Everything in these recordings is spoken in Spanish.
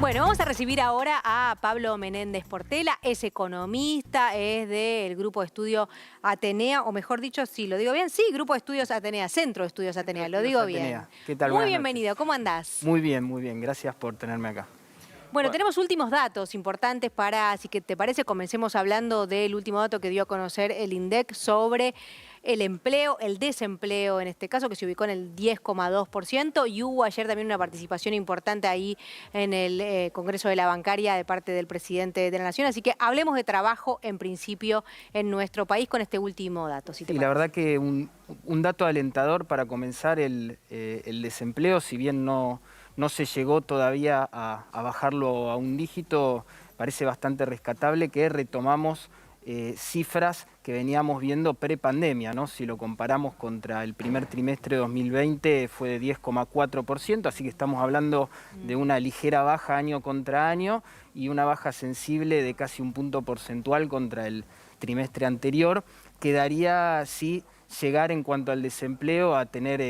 Bueno, vamos a recibir ahora a Pablo Menéndez Portela, es economista, es del Grupo de Estudio Atenea, o mejor dicho, sí, ¿lo digo bien? Sí, Grupo de Estudios Atenea, Centro de Estudios Centro de Atenea, lo Estudios digo bien. Atenea. ¿Qué tal? Muy Buenas noches. bienvenido, ¿cómo andás? Muy bien. Gracias por tenerme acá. Bueno, Bueno, tenemos últimos datos importantes para, así que te parece, comencemos hablando del último dato que dio a conocer el INDEC sobre el empleo, el desempleo en este caso, que se ubicó en el 10,2%, y hubo ayer también una participación importante ahí en el Congreso de la Bancaria de parte del presidente de la Nación. Así que hablemos de trabajo en principio en nuestro país con este último dato, si te sí, la parece. verdad que un dato alentador para comenzar el desempleo, si bien no se llegó todavía a bajarlo a un dígito, parece bastante rescatable que retomamos cifras que veníamos viendo prepandemia, ¿no? Si lo comparamos contra el primer trimestre de 2020 fue de 10,4%, así que estamos hablando de una ligera baja año contra año y una baja sensible de casi un punto porcentual contra el trimestre anterior. Quedaría, sí, llegar en cuanto al desempleo a tener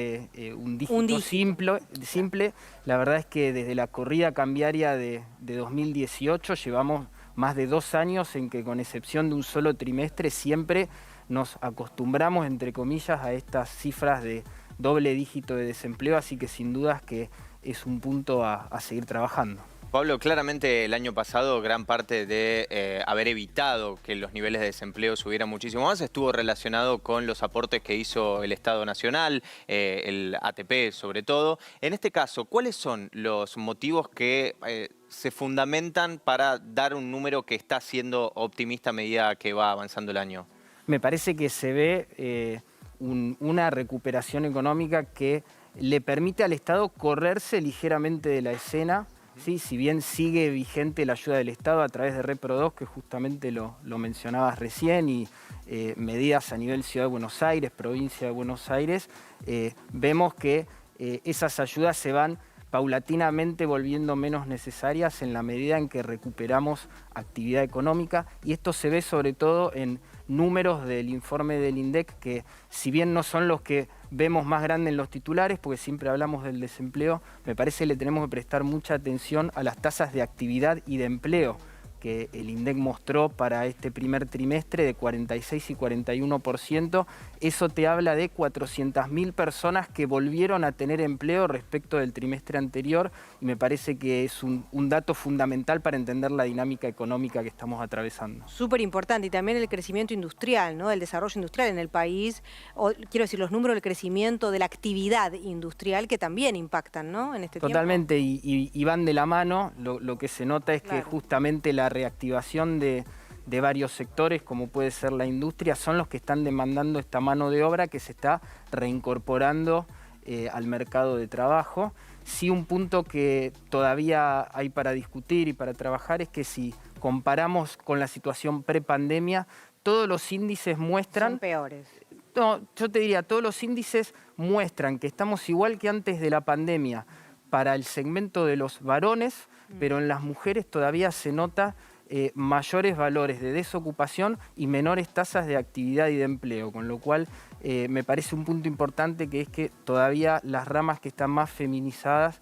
un dígito simple. La verdad es que desde la corrida cambiaria de 2018 llevamos más de 2 años en que, con excepción de un solo trimestre, siempre nos acostumbramos, entre comillas, a estas cifras de doble dígito de desempleo, así que sin dudas que es un punto a seguir trabajando. Pablo, claramente el año pasado gran parte de haber evitado que los niveles de desempleo subieran muchísimo más estuvo relacionado con los aportes que hizo el Estado Nacional, el ATP sobre todo. En este caso, ¿cuáles son los motivos que se fundamentan para dar un número que está siendo optimista a medida que va avanzando el año? Me parece que se ve una recuperación económica que le permite al Estado correrse ligeramente de la escena. Sí, si bien sigue vigente la ayuda del Estado a través de Repro 2, que justamente lo mencionabas recién, y medidas a nivel Ciudad de Buenos Aires, provincia de Buenos Aires, vemos que esas ayudas se van paulatinamente volviendo menos necesarias en la medida en que recuperamos actividad económica, y esto se ve sobre todo en números del informe del INDEC, que si bien no son los que vemos más grande en los titulares, porque siempre hablamos del desempleo, me parece que le tenemos que prestar mucha atención a las tasas de actividad y de empleo que el INDEC mostró para este primer trimestre, de 46 y 41%. Eso te habla de 400.000 personas que volvieron a tener empleo respecto del trimestre anterior, y me parece que es un dato fundamental para entender la dinámica económica que estamos atravesando. Súper importante, y también el crecimiento industrial, ¿no? El desarrollo industrial en el país, o quiero decir, los números del crecimiento de la actividad industrial que también impactan, ¿no? En este tiempo. Totalmente, y van de la mano. Lo que se nota es que justamente la reactivación de varios sectores, como puede ser la industria, son los que están demandando esta mano de obra que se está reincorporando al mercado de trabajo. Sí, un punto que todavía hay para discutir y para trabajar es que si comparamos con la situación prepandemia, todos los índices muestran... Son peores. No, yo te diría, todos los índices muestran que estamos igual que antes de la pandemia para el segmento de los varones, pero en las mujeres todavía se nota mayores valores de desocupación y menores tasas de actividad y de empleo, con lo cual me parece un punto importante, que es que todavía las ramas que están más feminizadas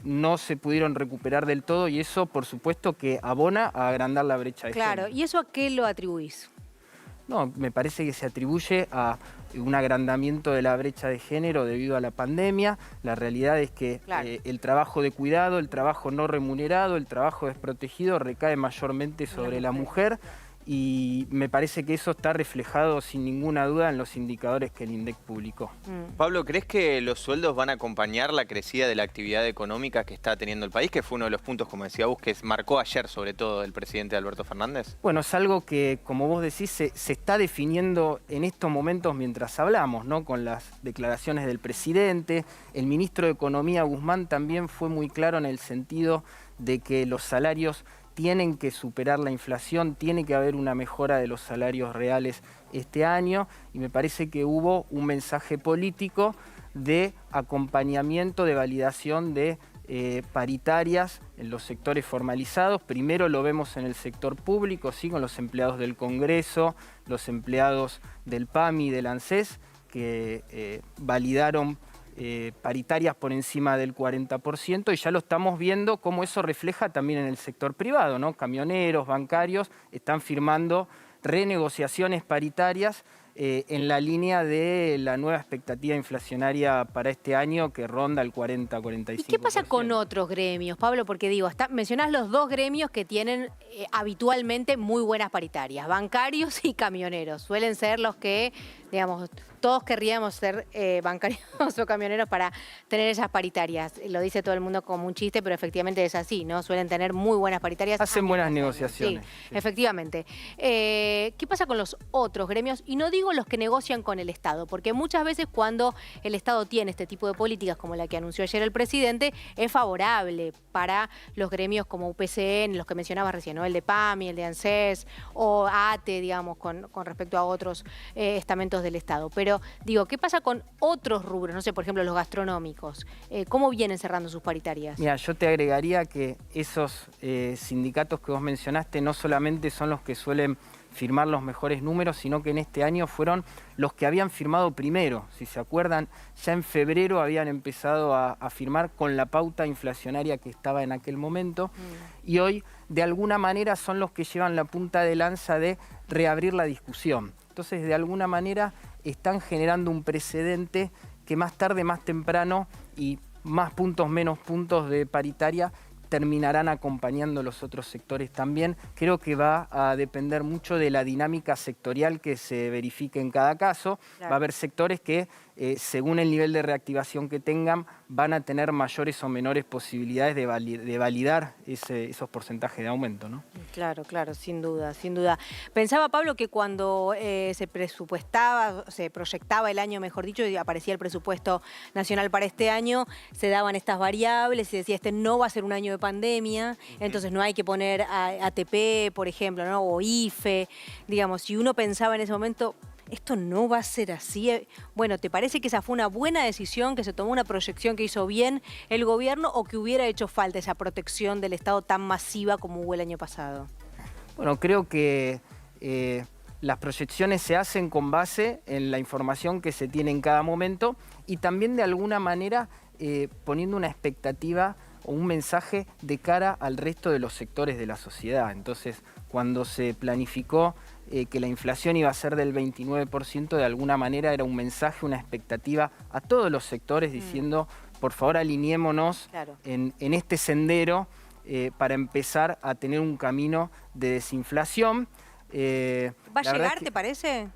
no se pudieron recuperar del todo, y eso por supuesto que abona a agrandar la brecha de género. Claro, ¿y eso a qué lo atribuís? No, me parece que se atribuye a un agrandamiento de la brecha de género debido a la pandemia. La realidad es que el trabajo de cuidado, el trabajo no remunerado, el trabajo desprotegido recae mayormente sobre la mujer, y me parece que eso está reflejado sin ninguna duda en los indicadores que el INDEC publicó. Pablo, ¿crees que los sueldos van a acompañar la crecida de la actividad económica que está teniendo el país? Que fue uno de los puntos, como decía vos, que marcó ayer sobre todo el presidente Alberto Fernández. Bueno, es algo que, como vos decís, se está definiendo en estos momentos mientras hablamos, ¿no? Con las declaraciones del presidente. El ministro de Economía, Guzmán, también fue muy claro en el sentido de que los salarios tienen que superar la inflación, tiene que haber una mejora de los salarios reales este año, y me parece que hubo un mensaje político de acompañamiento, de validación de paritarias en los sectores formalizados. Primero lo vemos en el sector público, ¿sí? Con los empleados del Congreso, los empleados del PAMI y del ANSES, que validaron paritarias por encima del 40%, y ya lo estamos viendo cómo eso refleja también en el sector privado, ¿no? Camioneros, bancarios están firmando renegociaciones paritarias en la línea de la nueva expectativa inflacionaria para este año, que ronda el 40-45%. ¿Y qué pasa con otros gremios, Pablo? Porque digo, mencionás los dos gremios que tienen habitualmente muy buenas paritarias, bancarios y camioneros. Suelen ser los que, digamos, todos querríamos ser bancarios o camioneros para tener esas paritarias. Lo dice todo el mundo como un chiste, pero efectivamente es así, ¿no? Suelen tener muy buenas paritarias. Hacen buenas negociaciones. Sí, efectivamente. ¿Qué pasa con los otros gremios? Y no digo los que negocian con el Estado, porque muchas veces cuando el Estado tiene este tipo de políticas como la que anunció ayer el presidente, es favorable para los gremios como UPCN, los que mencionabas recién, ¿no? El de PAMI, el de ANSES o ATE, digamos, con respecto a otros estamentos del Estado. Pero digo, ¿qué pasa con otros rubros? No sé, por ejemplo, los gastronómicos. ¿Cómo vienen cerrando sus paritarias? Mira, yo te agregaría que esos sindicatos que vos mencionaste no solamente son los que suelen firmar los mejores números, sino que en este año fueron los que habían firmado primero. Si se acuerdan, ya en febrero habían empezado a firmar con la pauta inflacionaria que estaba en aquel momento, y hoy de alguna manera son los que llevan la punta de lanza de reabrir la discusión. Entonces, de alguna manera están generando un precedente que más tarde, más temprano, y más puntos, menos puntos de paritaria, terminarán acompañando los otros sectores también. Creo que va a depender mucho de la dinámica sectorial que se verifique en cada caso. Claro. Va a haber sectores que, según el nivel de reactivación que tengan, van a tener mayores o menores posibilidades de validar esos porcentajes de aumento, ¿no? Claro, claro, sin duda, sin duda. Pensaba, Pablo, que cuando se proyectaba el año, mejor dicho, y aparecía el presupuesto nacional para este año, se daban estas variables y decía, este no va a ser un año de pandemia, entonces no hay que poner ATP, por ejemplo, ¿no? O IFE, digamos, si uno pensaba en ese momento, esto no va a ser así. Bueno, ¿te parece que esa fue una buena decisión, que se tomó una proyección que hizo bien el gobierno, o que hubiera hecho falta esa protección del Estado tan masiva como hubo el año pasado? Bueno, creo que las proyecciones se hacen con base en la información que se tiene en cada momento, y también de alguna manera poniendo una expectativa o un mensaje de cara al resto de los sectores de la sociedad. Entonces, cuando se planificó que la inflación iba a ser del 29%, de alguna manera era un mensaje, una expectativa a todos los sectores diciendo, por favor, alineémonos en este sendero para empezar a tener un camino de desinflación. ¿Va a llegar, te parece?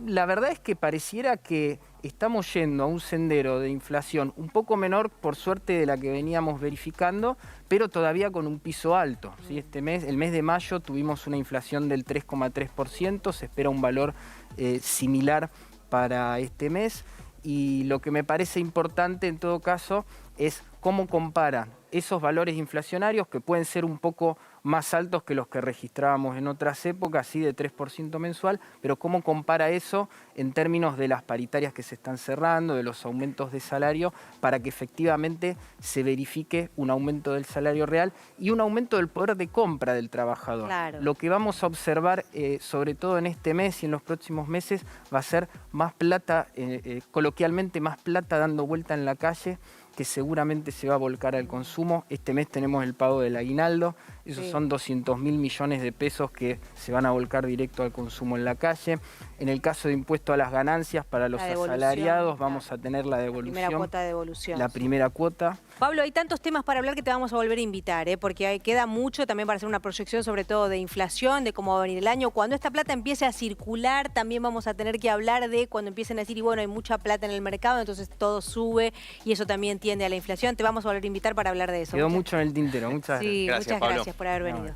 La verdad es que pareciera que estamos yendo a un sendero de inflación un poco menor, por suerte, de la que veníamos verificando, pero todavía con un piso alto, ¿sí? El mes de mayo tuvimos una inflación del 3,3%, se espera un valor similar para este mes, y lo que me parece importante en todo caso es cómo comparan esos valores inflacionarios, que pueden ser un poco más altos que los que registrábamos en otras épocas, sí, de 3% mensual, pero cómo compara eso en términos de las paritarias que se están cerrando, de los aumentos de salario, para que efectivamente se verifique un aumento del salario real y un aumento del poder de compra del trabajador. Claro. Lo que vamos a observar, sobre todo en este mes y en los próximos meses, va a ser más plata, coloquialmente más plata dando vuelta en la calle, que seguramente se va a volcar al consumo. Este mes tenemos el pago del aguinaldo, esos son 200.000 millones de pesos que se van a volcar directo al consumo en la calle. En el caso de impuesto a las ganancias para los asalariados, vamos a tener la devolución. La primera cuota de devolución. La primera cuota. Pablo, hay tantos temas para hablar que te vamos a volver a invitar, porque queda mucho también para hacer una proyección, sobre todo de inflación, de cómo va a venir el año. Cuando esta plata empiece a circular, también vamos a tener que hablar de cuando empiecen a decir, y bueno, hay mucha plata en el mercado, entonces todo sube y eso también tiende a la inflación. Te vamos a volver a invitar para hablar de eso. Quedó mucho en el tintero. Muchas gracias. Sí, muchas gracias por haber venido.